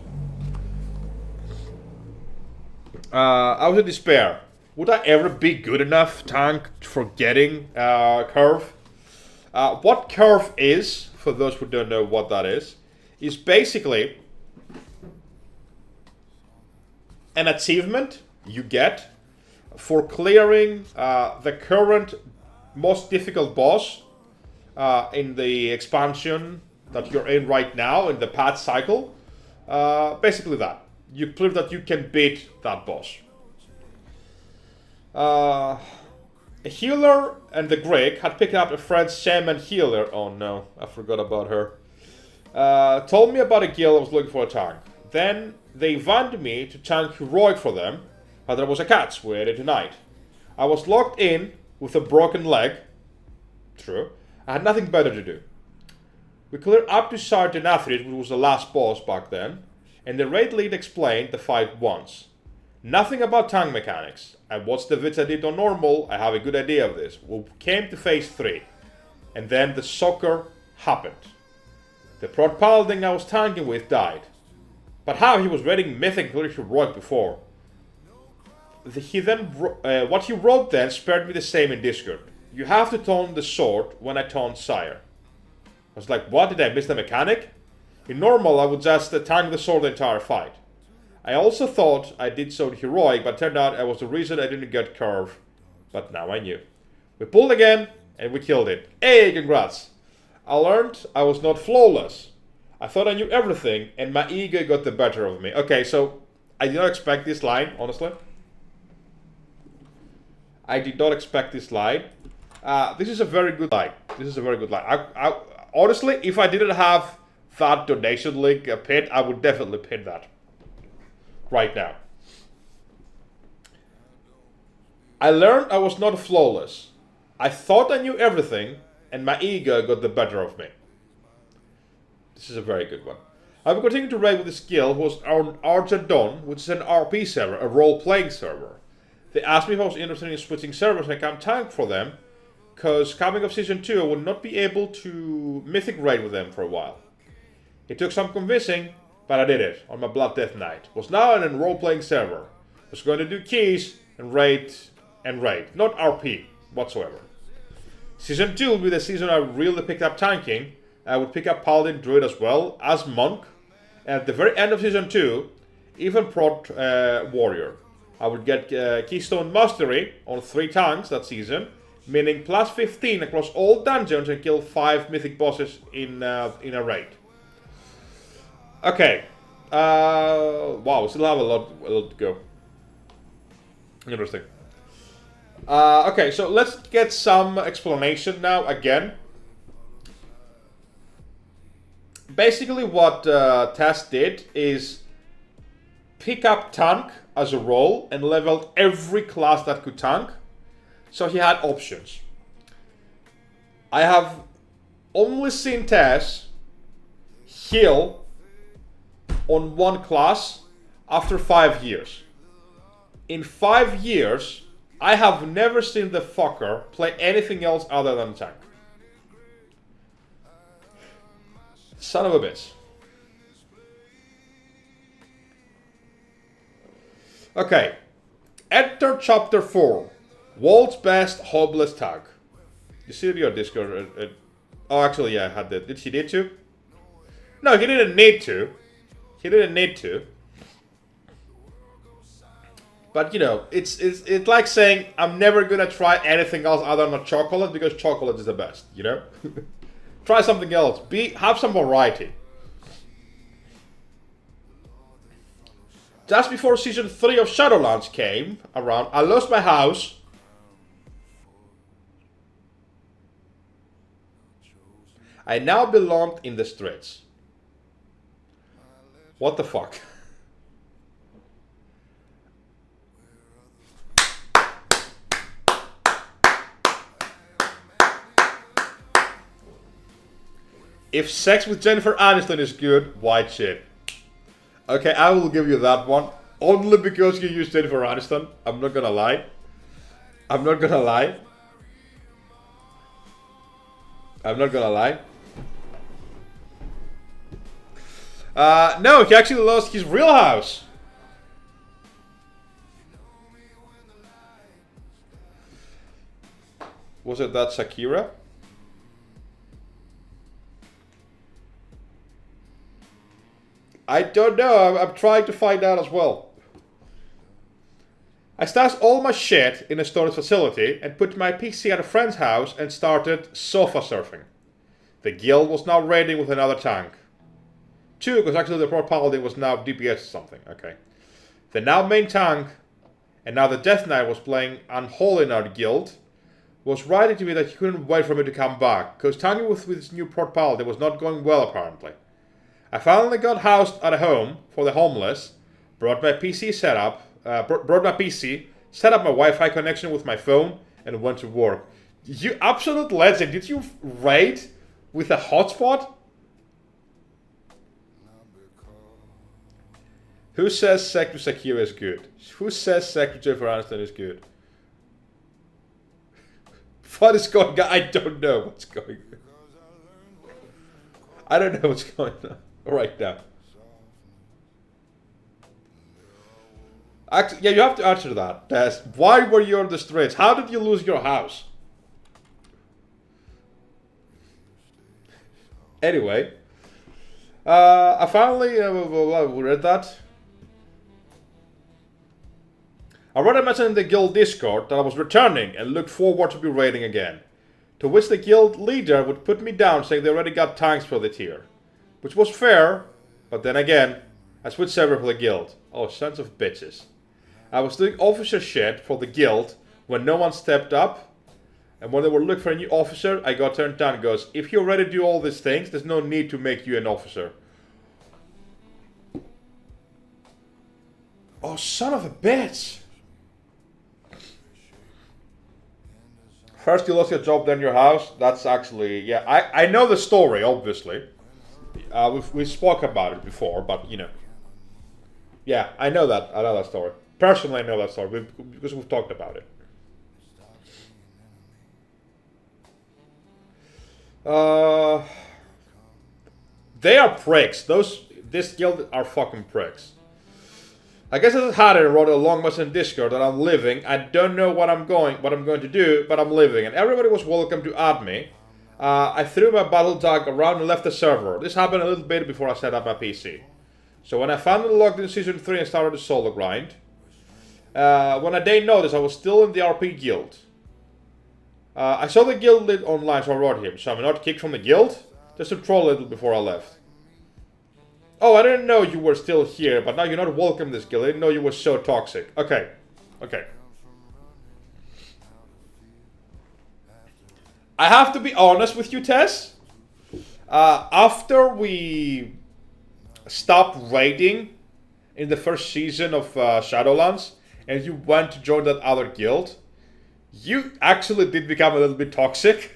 I was in despair. Would I ever be good enough tank for getting curve? What curve is, for those who don't know what that is basically an achievement you get for clearing the current most difficult boss in the expansion that you're in right now, in the patch cycle. Basically that. You prove that you can beat that boss. A healer and the Greek had picked up a French shaman healer. Oh no, I forgot about her. Told me about a guild that was looking for a tank. Then they invited me to tank heroic for them, but there was a catch. We had it tonight. I was locked in with a broken leg. True. I had nothing better to do. We cleared up to Sergeant Athrid, which was the last boss back then, and the raid lead explained the fight once. Nothing about tank mechanics. I watched the vids I did on normal, I have a good idea of this. We came to phase 3, and then the soccer happened. The prod paladin I was tanking with died. But how? He was reading Mythic Heroic before. What he wrote then spared me the same in Discord. You have to taunt the sword when I taunt Sire. I was like, what? Did I miss the mechanic? In normal, I would just tank the sword the entire fight. I also thought I did so in heroic, but turned out it was the reason I didn't get curve. But now I knew. We pulled again, and we killed it. Hey, congrats! I learned I was not flawless. I thought I knew everything, and my ego got the better of me. Okay, so I did not expect this line, honestly. I did not expect this line. This is a very good line. This is a very good line. Honestly, if I didn't have that donation link pinned, I would definitely pin that right now. I learned I was not flawless. I thought I knew everything, and my ego got the better of me. This is a very good one. I will continue to raid with this guild, who was on Argent which is an RP server, a role-playing server. They asked me if I was interested in switching servers, and I can tank for them, because coming up Season 2, I would not be able to Mythic raid with them for a while. It took some convincing, but I did it on my Blood Death Night. Was now in a role-playing server. Was going to do keys and raid, not RP whatsoever. Season 2 will be the season I really picked up tanking. I would pick up Paladin Druid as well as Monk. And at the very end of Season 2, even prod Warrior. I would get Keystone Mastery on 3 tanks that season, meaning plus 15 across all dungeons and kill 5 mythic bosses in a raid. Okay. Wow, we still have a lot to go. Interesting. Okay, so let's get some explanation now again. Basically what Tess did is pick up tank as a role and leveled every class that could tank. So he had options. I have only seen Tess heal on one class after 5 years. In 5 years, I have never seen the fucker play anything else other than tank. Son of a bitch. Okay. Enter chapter 4. World's best hobbless tag. You see your Discord. Oh, actually, yeah, I had that. Did he need to? No, he didn't need to. He didn't need to. But you know, it's like saying I'm never gonna try anything else other than chocolate because chocolate is the best. You know, try something else. Have some variety. Just before season 3 of Shadowlands came around, I lost my house. I now belonged in the streets. What the fuck? If sex with Jennifer Aniston is good, white shit. Okay, I will give you that one. Only because you use Jennifer Aniston. I'm not gonna lie. I'm not gonna lie. I'm not gonna lie. No, he actually lost his real house. Was it that Shakira? I don't know, I'm trying to find out as well. I stashed all my shit in a storage facility and put my PC at a friend's house and started sofa surfing. The guild was now raiding with another tank. 2, because actually the Pro Paladin was now DPS or something, okay. The now main tank, and now the Death Knight was playing Unholy in our guild, was writing to me that he couldn't wait for me to come back, because tanking with his new Pro Paladin was not going well apparently. I finally got housed at a home for the homeless, brought my PC, set up my Wi-Fi connection with my phone, and went to work. You absolute legend, did you raid with a hotspot? Who says sex with Shakira is good? Who says sex with Jennifer Aniston is good? What is going on? I don't know what's going on. I don't know what's going on right now. Actually, yeah, you have to answer that. Tess. Why were you on the streets? How did you lose your house? Anyway, I finally read that. I read a message in the guild Discord that I was returning and looked forward to be raiding again. To which the guild leader would put me down saying they already got tanks for the tier. Which was fair, but then again, I switched server for the guild. Oh, sons of bitches. I was doing officer shit for the guild when no one stepped up. And when they were looking for a new officer, I got turned down and goes, if you already do all these things, there's no need to make you an officer. Oh, son of a bitch. First you lost your job, then your house. That's actually, yeah, I know the story, obviously. We spoke about it before, but you know. Yeah, I know that story. Personally, I know that story because we've talked about it. They are pricks. This guild are fucking pricks. I guess I just had it and wrote a long message in Discord that I'm leaving. I don't know what I'm going to do, but I'm leaving. And everybody was welcome to add me. I threw my battle tag around and left the server. This happened a little bit before I set up my PC. So when I finally logged in Season 3 and started the solo grind, when I didn't notice, I was still in the RP guild. I saw the guild lead online, so I wrote him. So I'm not kicked from the guild? Just to troll a little before I left. Oh, I didn't know you were still here, but now you're not welcome in this guild. I didn't know you were so toxic. Okay. Okay. I have to be honest with you, Tess. After we stopped raiding in the first season of Shadowlands, and you went to join that other guild, you actually did become a little bit toxic.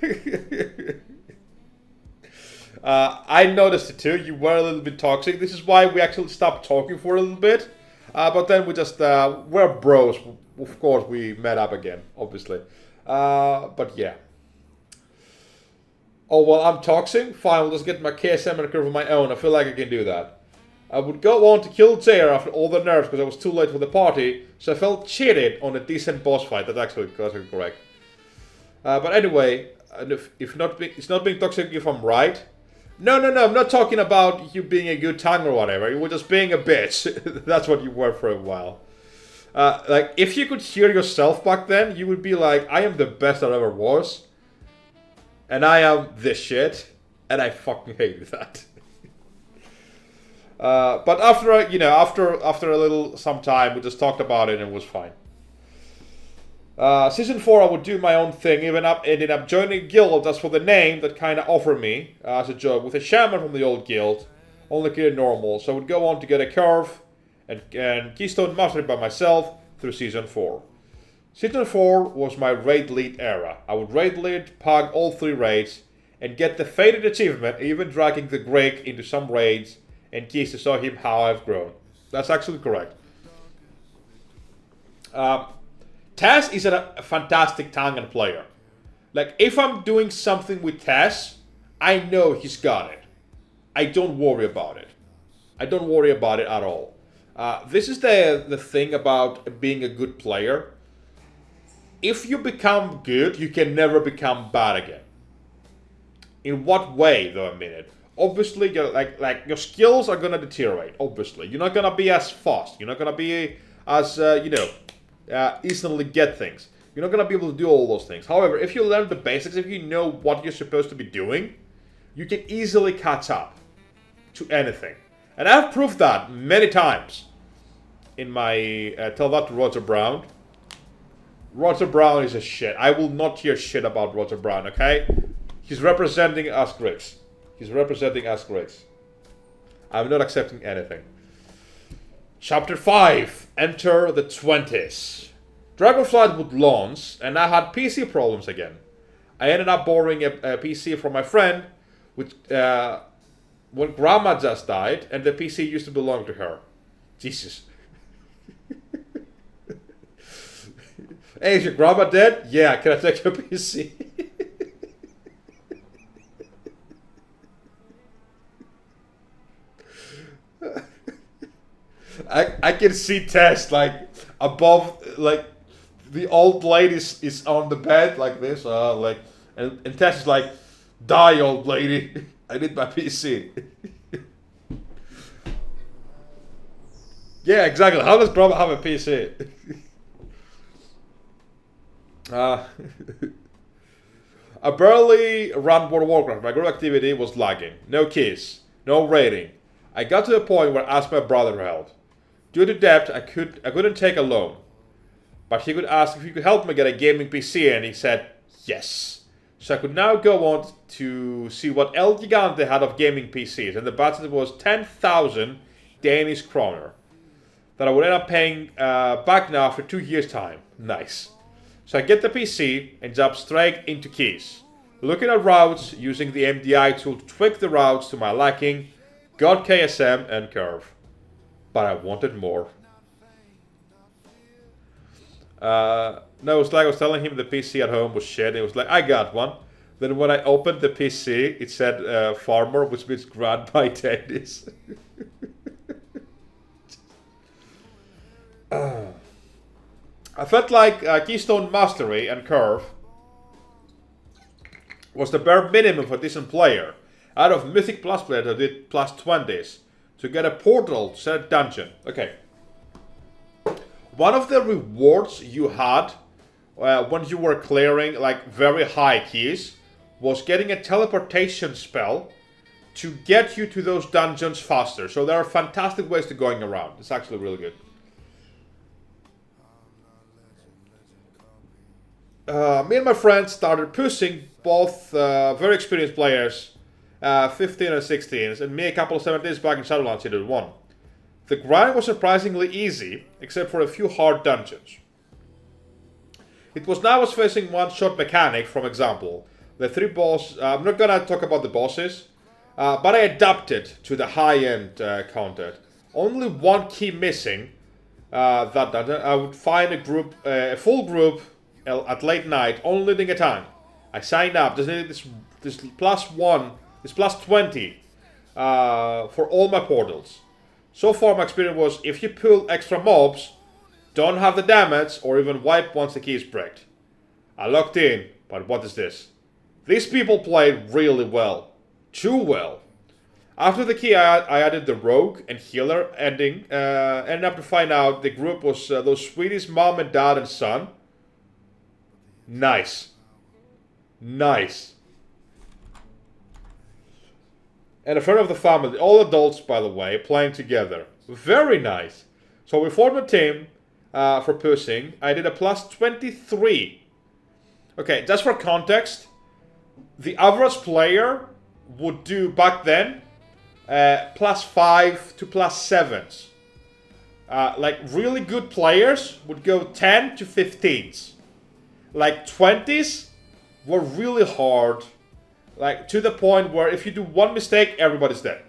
I noticed it too, you were a little bit toxic. This is why we actually stopped talking for a little bit. But then we just, we're bros. Of course, we met up again, obviously. But yeah. Oh, well, I'm toxic? Fine, I'll just get my KSM and curve of my own. I feel like I can do that. I would go on to kill Jair after all the nerfs because I was too late for the party, so I felt cheated on a decent boss fight. That's actually correct. But anyway, if not, it's not being toxic if I'm right. No, I'm not talking about you being a good time or whatever. You were just being a bitch. That's what you were for a while. Like, if you could hear yourself back then, you would be like, I am the best I ever was. And I am this shit. And I fucking hated that. But after, after a little, some time, we just talked about it and it was fine. Season 4, I would do my own thing, ended up joining a guild just for the name that kind of offered me as a job with a shaman from the old guild, only kid normal. So I would go on to get a curve and Keystone Mastery by myself through Season 4. Season 4 was my raid lead era. I would raid lead, pug all 3 raids, and get the fated achievement, even dragging the Greg into some raids, and keys to show him how I've grown. That's actually correct. Taz is a fantastic Tangan player. Like, if I'm doing something with Taz, I know he's got it. I don't worry about it. I don't worry about it at all. This is the thing about being a good player. If you become good, you can never become bad again. In what way, though, I mean it? Obviously, like your skills are gonna deteriorate. Obviously, you're not gonna be as fast. You're not gonna be as easily get things. You're not gonna be able to do all those things. However, if you learn the basics, if you know what you're supposed to be doing, you can easily catch up to anything. And I've proved that many times in my tell that to Roger Brown. Roger Brown is a shit. I will not hear shit about Roger Brown, okay? He's representing us Greeks. He's representing us Greeks. I'm not accepting anything. Chapter 5. Enter the 20s. Dragonflight would launch, and I had PC problems again. I ended up borrowing a PC from my friend, which, when Grandma just died, and the PC used to belong to her. Jesus. Hey, is your grandma dead? Yeah, can I take your PC? I can see Tess like above, like the old lady is on the bed like this, and Tess is like, die old lady, I need my PC. Yeah, exactly. How does Grandma have a PC? I barely ran World of Warcraft. My group activity was lagging. No keys, no rating. I got to the point where I asked my brother for help. Due to debt, I couldn't take a loan. But he could ask if he could help me get a gaming PC, and he said yes. So I could now go on to see what El Gigante had of gaming PCs, and the budget was 10,000 Danish kroner. That I would end up paying back now for 2 years' time. Nice. So I get the PC and jump straight into keys. Looking at routes, using the MDI tool to tweak the routes to my liking, got KSM and curve. But I wanted more. No, it was like I was telling him the PC at home was shit. It was like, I got one. Then when I opened the PC, it said farmer, which means grad by Dennis. I felt like Keystone Mastery and Curve was the bare minimum for a decent player. Out of Mythic Plus players, I did plus 20s to get a portal to set a dungeon. Okay. One of the rewards you had when you were clearing like very high keys was getting a teleportation spell to get you to those dungeons faster. So there are fantastic ways to going around. It's actually really good. Me and my friends started pushing both very experienced players, 15 and 16s, and me a couple of 17s back in Shadowlands Season 1. The grind was surprisingly easy, except for a few hard dungeons. It was now I was facing one-shot mechanic, from example. The 3 boss, I'm not gonna talk about the bosses, but I adapted to the high-end content. Only one key missing, that dungeon. I would find a full group, at late night, only leading a tank. I signed up. Just needed this plus 20 for all my portals. So far, my experience was if you pull extra mobs, don't have the damage, or even wipe once the key is bricked. I locked in, but what is this? These people played really well. Too well. After the key, I added the rogue and healer ending. Ended up to find out the group was those Swedish mom and dad and son. Nice. Nice. And a friend of the family, all adults by the way, playing together. Very nice. So we formed a team for pushing. I did a plus 23. Okay, just for context, the average player would do back then plus 5 to plus 7s. Like really good players would go 10 to 15s. Like 20s were really hard. Like to the point where if you do one mistake, everybody's dead.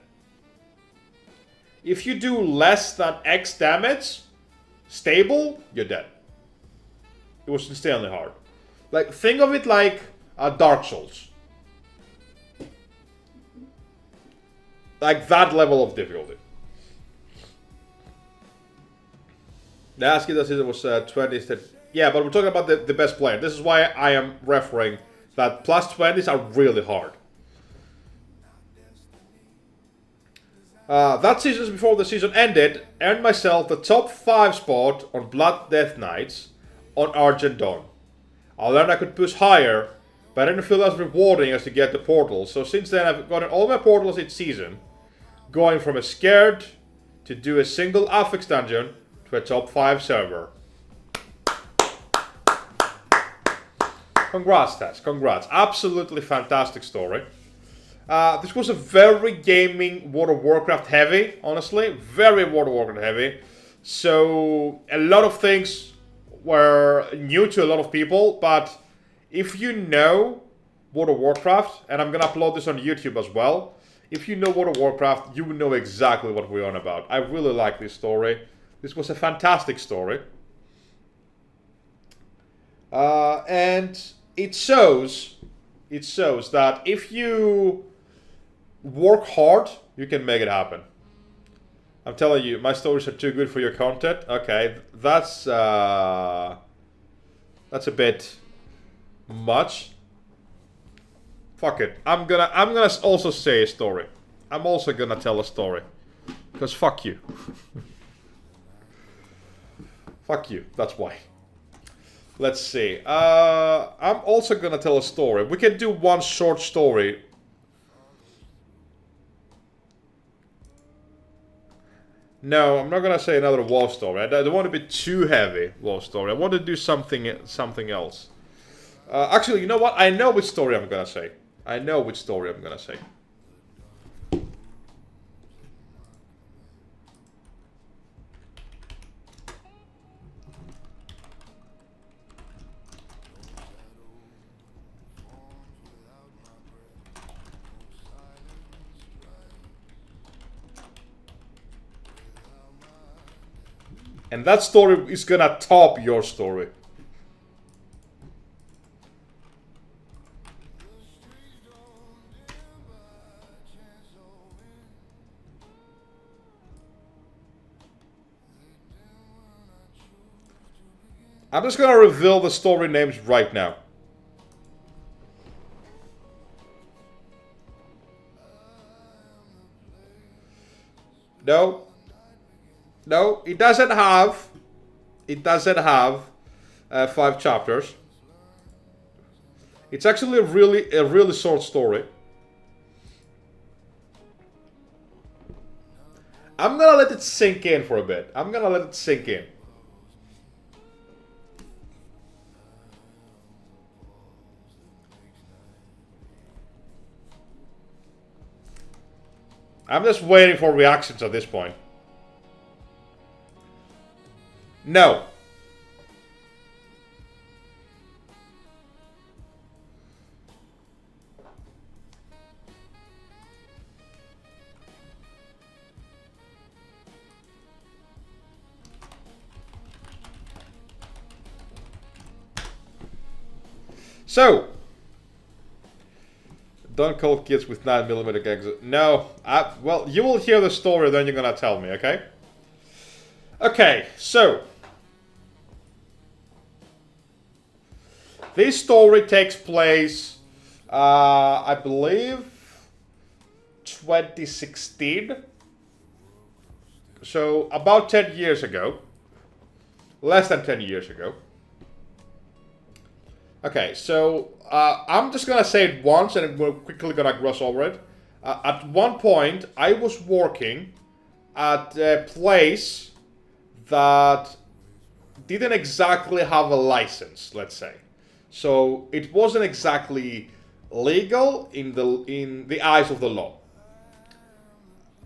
If you do less than X damage, stable, you're dead. It was insanely hard. Like think of it like Dark Souls. Like that level of difficulty. The ASCII decision was 20s. Yeah, but we're talking about the best player. This is why I am referring that plus 20s are really hard. That season before the season ended, earned myself the top 5 spot on Blood Death Knights on Argent Dawn. I learned I could push higher, but I didn't feel as rewarding as to get the portals. So since then I've gotten all my portals each season, going from a scared to do a single affix dungeon to a top 5 server. Congrats, Tess. Congrats. Absolutely fantastic story. This was a very gaming World of Warcraft heavy, honestly. Very World of Warcraft heavy. So a lot of things were new to a lot of people, but if you know World of Warcraft, and I'm gonna upload this on YouTube as well, if you know World of Warcraft, you will know exactly what we're on about. I really like this story. This was a fantastic story. And it shows that if you work hard, you can make it happen. I'm telling you, my stories are too good for your content. Okay, that's a bit much. Fuck it. I'm gonna also say a story. I'm also gonna tell a story. Because fuck you. Fuck you. That's why. Let's see. I'm also gonna tell a story. We can do one short story. No, I'm not gonna say another WoW story. I don't want to be too heavy WoW story. I want to do something else. Actually, you know what? I know which story I'm gonna say. I know which story I'm gonna say. And that story is gonna top your story. I'm just gonna reveal the story names right now. No. No, it doesn't have. It doesn't have 5 chapters. It's actually a really short story. I'm gonna let it sink in for a bit. I'm gonna let it sink in. I'm just waiting for reactions at this point. No. So, don't call kids with 9mm gangs. No, well, you will hear the story, then you're gonna tell me, okay? Okay, so this story takes place, I believe, 2016. So about 10 years ago. Less than 10 years ago. Okay, so I'm just gonna say it once and we're quickly gonna gloss over it. At one point, I was working at a place that didn't exactly have a license, let's say. So it wasn't exactly legal in the eyes of the law.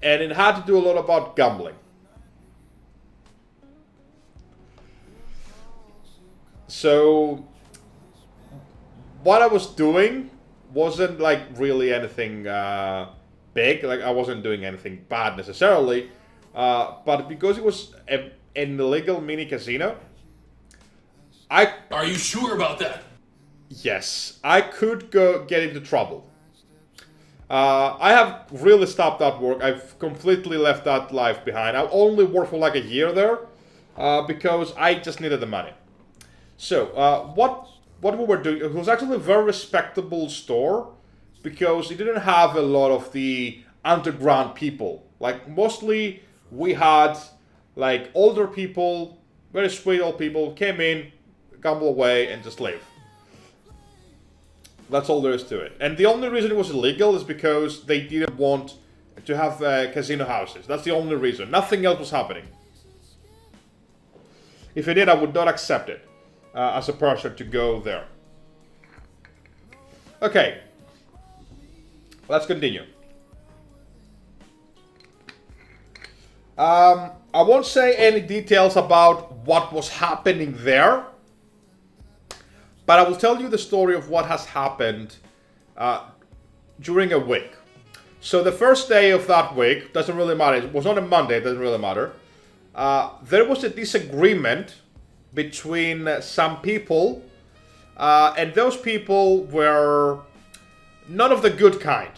And it had to do a lot about gambling. So what I was doing wasn't like really anything big. Like I wasn't doing anything bad necessarily, but because it was an illegal mini casino, Are you sure about that? Yes, I could get into trouble. I have really stopped that work. I've completely left that life behind. I only worked for like a year there because I just needed the money. So what we were doing, it was actually a very respectable store because it didn't have a lot of the underground people. Like mostly we had like older people, very sweet old people, came in, gamble away and just leave. That's all there is to it. And the only reason it was illegal is because they didn't want to have casino houses. That's the only reason. Nothing else was happening. If it did, I would not accept it as a person to go there. Okay. Let's continue. I won't say any details about what was happening there. But I will tell you the story of what has happened during a week. So the first day of that week, doesn't really matter, it was on a Monday, it doesn't really matter. There was a disagreement between some people, and those people were none of the good kind.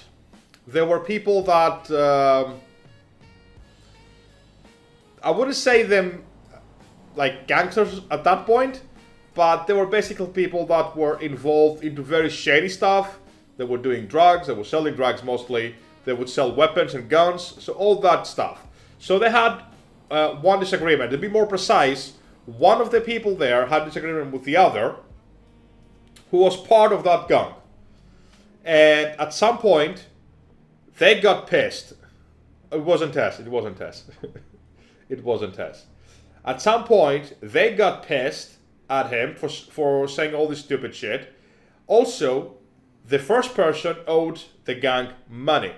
There were people that, I wouldn't say them like gangsters at that point, but they were basically people that were involved into very shady stuff. They were doing drugs, they were selling drugs mostly. They would sell weapons and guns, so all that stuff. So they had one disagreement. To be more precise, one of the people there had a disagreement with the other, who was part of that gang. And at some point, they got pissed. It wasn't Tess. It wasn't Tess. It wasn't Tess. At some point, they got pissed at him for saying all this stupid shit. Also, the first person owed the gang money.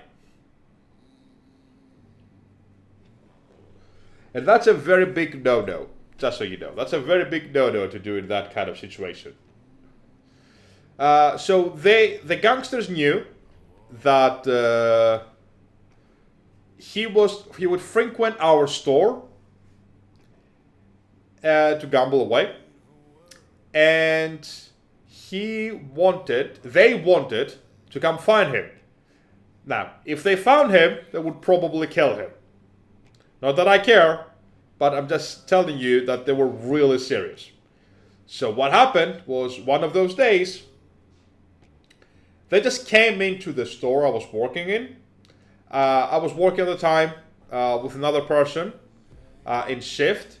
And that's a very big no-no, just so you know. That's a very big no-no to do in that kind of situation. So the gangsters knew that he would frequent our store to gamble away. And they wanted to come find him. Now, if they found him, they would probably kill him. Not that I care, but I'm just telling you that they were really serious. So what happened was one of those days, they just came into the store I was working in. I was working at the time with another person in shift,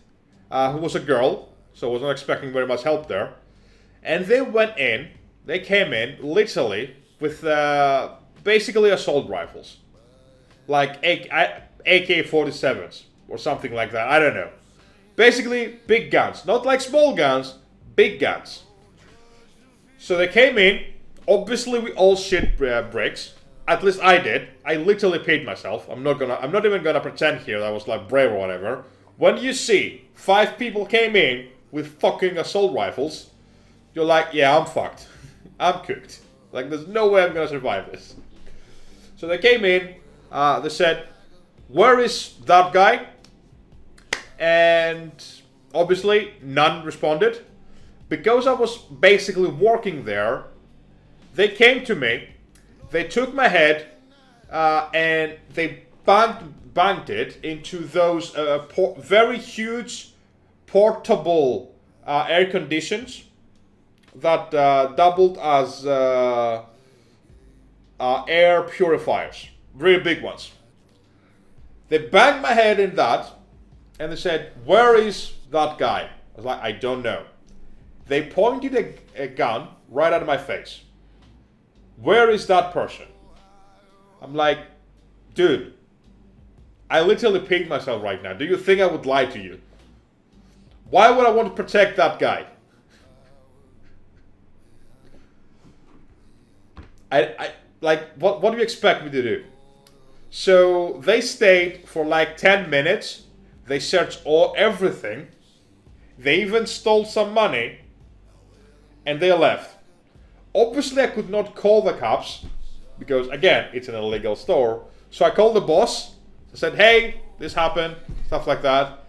who was a girl. So I was not expecting very much help there. And they came in, literally, with basically assault rifles. Like AK-47s, or something like that, I don't know. Basically, big guns. Not like small guns, big guns. So they came in, obviously we all shit bricks. At least I did. I literally paid myself. I'm not even gonna pretend here that I was like brave or whatever. When you see 5 people came in with fucking assault rifles, you're like, yeah, I'm fucked. I'm cooked. Like, there's no way I'm gonna survive this. So they came in, they said, where is that guy? And obviously, none responded. Because I was basically working there, they came to me, they took my head, and they banged it into those very huge portable air conditions that doubled as air purifiers. really big ones. They banged my head in that, and they said, "Where is that guy?" I was like, "I don't know." They pointed a gun right at my face. "Where is that person?" I'm like, "Dude, I literally peed myself right now. Do you think I would lie to you? Why would I want to protect that guy?" I like, what do you expect me to do? So they stayed for like 10 minutes. They searched everything. They even stole some money. And they left. Obviously I could not call the cops, because again, it's an illegal store. So I called the boss. I said, "Hey, this happened," stuff like that.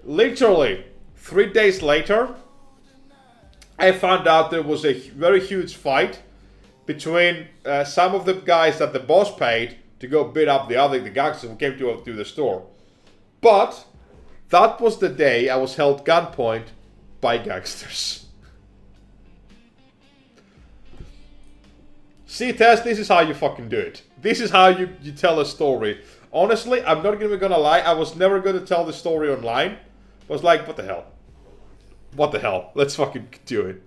Literally 3 days later, I found out there was a very huge fight between some of the guys that the boss paid to go beat up the gangsters who came to the store. But that was the day I was held gunpoint by gangsters. See, Tess, this is how you fucking do it. This is how you tell a story. Honestly, I'm not even gonna lie, I was never gonna tell the story online. I was like, what the hell? What the hell? Let's fucking do it.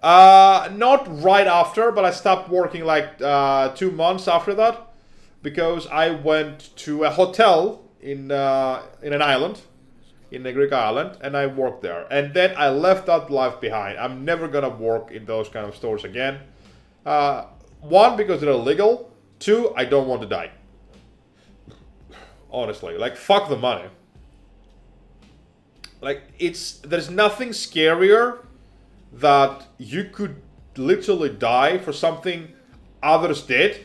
Not right after, but I stopped working like 2 months after that, because I went to a hotel in an island, in a Greek island, and I worked there. And then I left that life behind. I'm never gonna work in those kind of stores again. One, because they're illegal. Two, I don't want to die. Honestly, like, fuck the money. Like, there's nothing scarier that you could literally die for something others did,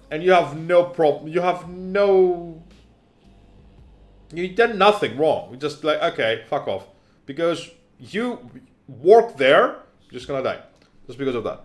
and you have no problem. You done nothing wrong. You're just like, okay, fuck off, because you work there. You're just gonna die just because of that.